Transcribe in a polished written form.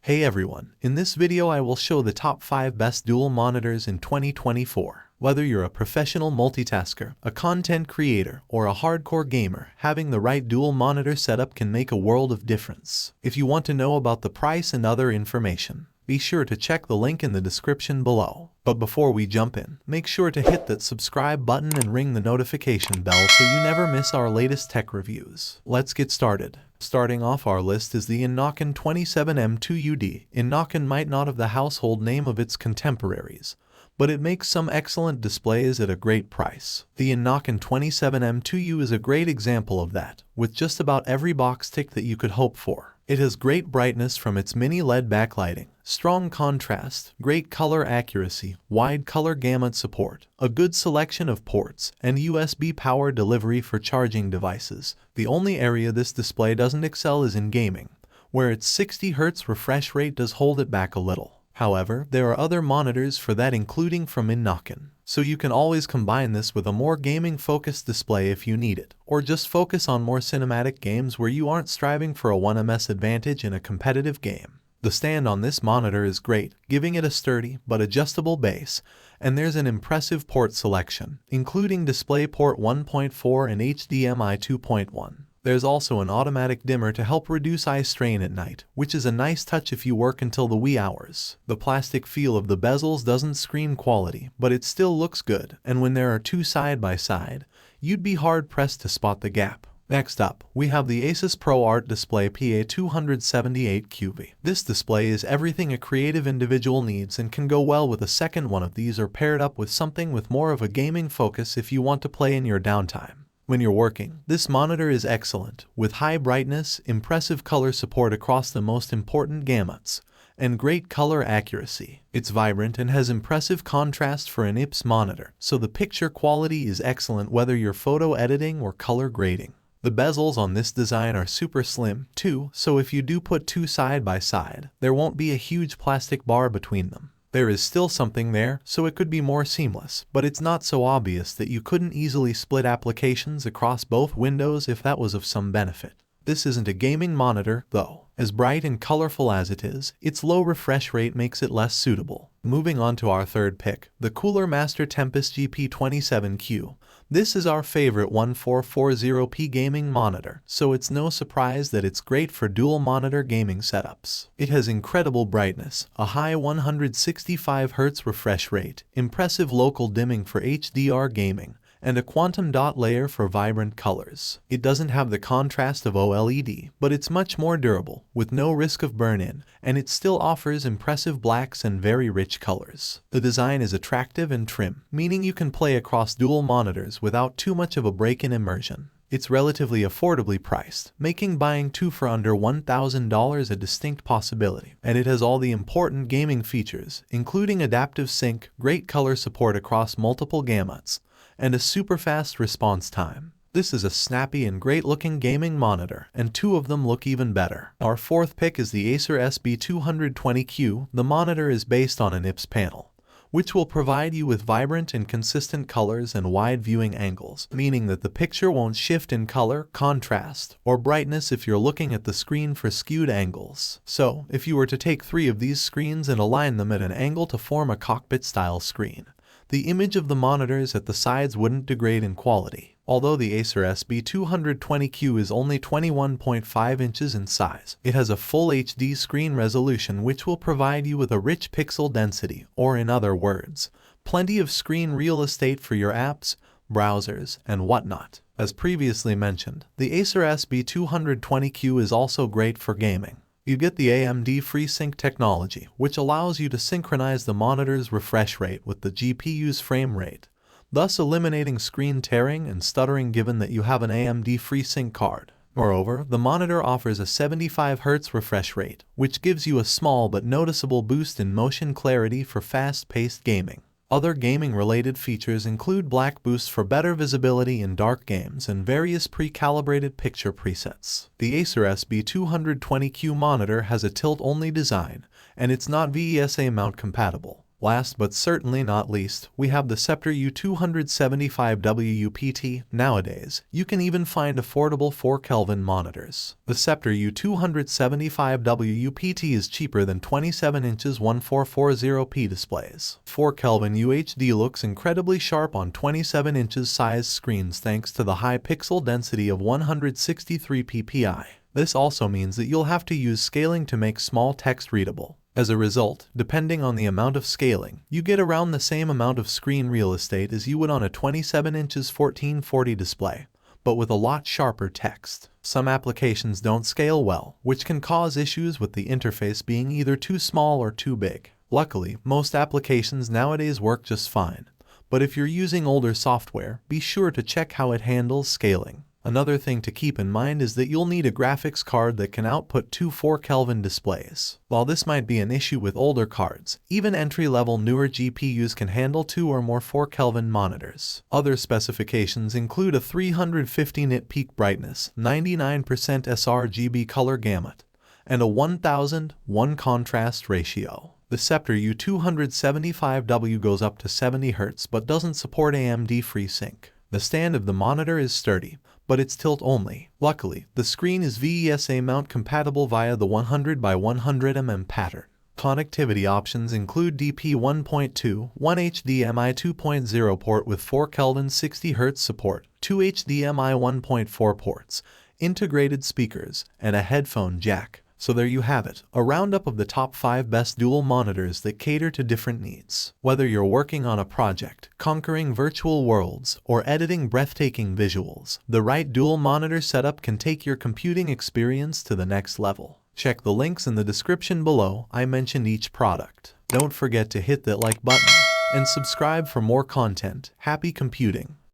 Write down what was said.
Hey everyone, in this video I will show the top 5 best dual monitors in 2024. Whether you're a professional multitasker, a content creator, or a hardcore gamer, having the right dual monitor setup can make a world of difference. If you want to know about the price and other information, be sure to check the link in the description below. But before we jump in, make sure to hit that subscribe button and ring the notification bell so you never miss our latest tech reviews. Let's get started. Starting off our list is the Innocn 27M2UD. Innocn might not have the household name of its contemporaries, but it makes some excellent displays at a great price. The Innocn 27M2U is a great example of that, with just about every box tick that you could hope for. It has great brightness from its mini LED backlighting, strong contrast, great color accuracy, wide color gamut support, a good selection of ports, and USB power delivery for charging devices. The only area this display doesn't excel is in gaming, where its 60Hz refresh rate does hold it back a little. However, there are other monitors for that, including from Innocn, so you can always combine this with a more gaming-focused display if you need it, or just focus on more cinematic games where you aren't striving for a 1ms advantage in a competitive game. The stand on this monitor is great, giving it a sturdy but adjustable base, and there's an impressive port selection, including DisplayPort 1.4 and HDMI 2.1. There's also an automatic dimmer to help reduce eye strain at night, which is a nice touch if you work until the wee hours. The plastic feel of the bezels doesn't scream quality, but it still looks good, and when there are two side by side, you'd be hard-pressed to spot the gap. Next up, we have the AsusProArt Display PA278Q. This display is everything a creative individual needs and can go well with a second one of these or paired up with something with more of a gaming focus if you want to play in your downtime. When you're working, this monitor is excellent, with high brightness, impressive color support across the most important gamuts, and great color accuracy. It's vibrant and has impressive contrast for an IPS monitor, so the picture quality is excellent whether you're photo editing or color grading. The bezels on this design are super slim, too, so if you do put two side by side, there won't be a huge plastic bar between them. There is still something there, so it could be more seamless, but it's not so obvious that you couldn't easily split applications across both windows if that was of some benefit. This isn't a gaming monitor, though. As bright and colorful as it is, its low refresh rate makes it less suitable. Moving on to our third pick, the cooler Master Tempest GP27Q. This is our favorite 1440p gaming monitor, so it's no surprise that it's great for dual monitor gaming setups. It has incredible brightness, a high 165Hz refresh rate, impressive local dimming for HDR gaming, and a quantum dot layer for vibrant colors. It doesn't have the contrast of OLED, but it's much more durable, with no risk of burn-in, and it still offers impressive blacks and very rich colors. The design is attractive and trim, meaning you can play across dual monitors without too much of a break in immersion. It's relatively affordably priced, making buying two for under $1,000 a distinct possibility, and it has all the important gaming features, including adaptive sync, great color support across multiple gamuts, and a super fast response time. This is a snappy and great-looking gaming monitor, and two of them look even better. Our fourth pick is the Acer SB220Q. The monitor is based on an IPS panel, which will provide you with vibrant and consistent colors and wide viewing angles, meaning that the picture won't shift in color, contrast, or brightness if you're looking at the screen for skewed angles. So, if you were to take 3 of these screens and align them at an angle to form a cockpit-style screen, the image of the monitors at the sides wouldn't degrade in quality. Although the Acer SB220Q is only 21.5 inches in size, it has a full HD screen resolution which will provide you with a rich pixel density, or in other words, plenty of screen real estate for your apps, browsers, and whatnot. As previously mentioned, the Acer SB220Q is also great for gaming. You get the AMD FreeSync technology, which allows you to synchronize the monitor's refresh rate with the GPU's frame rate, thus eliminating screen tearing and stuttering given that you have an AMD FreeSync card. Moreover, the monitor offers a 75Hz refresh rate, which gives you a small but noticeable boost in motion clarity for fast-paced gaming. Other gaming-related features include black boost for better visibility in dark games and various pre-calibrated picture presets. The Acer SB220Q monitor has a tilt-only design, and it's not VESA mount compatible, Last but certainly not least, we have the Sceptre U275W UPT. Nowadays, you can even find affordable 4 Kelvin monitors. The Sceptre U275W UPT is cheaper than 27 inches 1440p displays. 4 Kelvin UHD looks incredibly sharp on 27 inches size screens thanks to the high pixel density of 163 ppi. This also means that you'll have to use scaling to make small text readable. As a result, depending on the amount of scaling, you get around the same amount of screen real estate as you would on a 27 inches 1440 display, but with a lot sharper text. Some applications don't scale well, which can cause issues with the interface being either too small or too big. Luckily, most applications nowadays work just fine, but if you're using older software, be sure to check how it handles scaling. Another thing to keep in mind is that you'll need a graphics card that can output 2 4 Kelvin displays. While this might be an issue with older cards, even entry-level newer GPUs can handle 2 or more 4 Kelvin monitors. Other specifications include a 350 nit peak brightness, 99% sRGB color gamut, and a 1001 contrast ratio. The Sceptre U275W goes up to 70 Hz but doesn't support AMD FreeSync. The stand of the monitor is sturdy, but it's tilt only. Luckily, the screen is VESA mount compatible via the 100 by 100 mm pattern. Connectivity options include DP 1.2, 1 HDMI 2.0 port with 4 Kelvin 60 Hz support, 2 HDMI 1.4 ports, integrated speakers, and a headphone jack. So there you have it, a roundup of the top 5 best dual monitors that cater to different needs. Whether you're working on a project, conquering virtual worlds, or editing breathtaking visuals, the right dual monitor setup can take your computing experience to the next level. Check the links in the description below. I mentioned each product. Don't forget to hit that like button and subscribe for more content. Happy computing!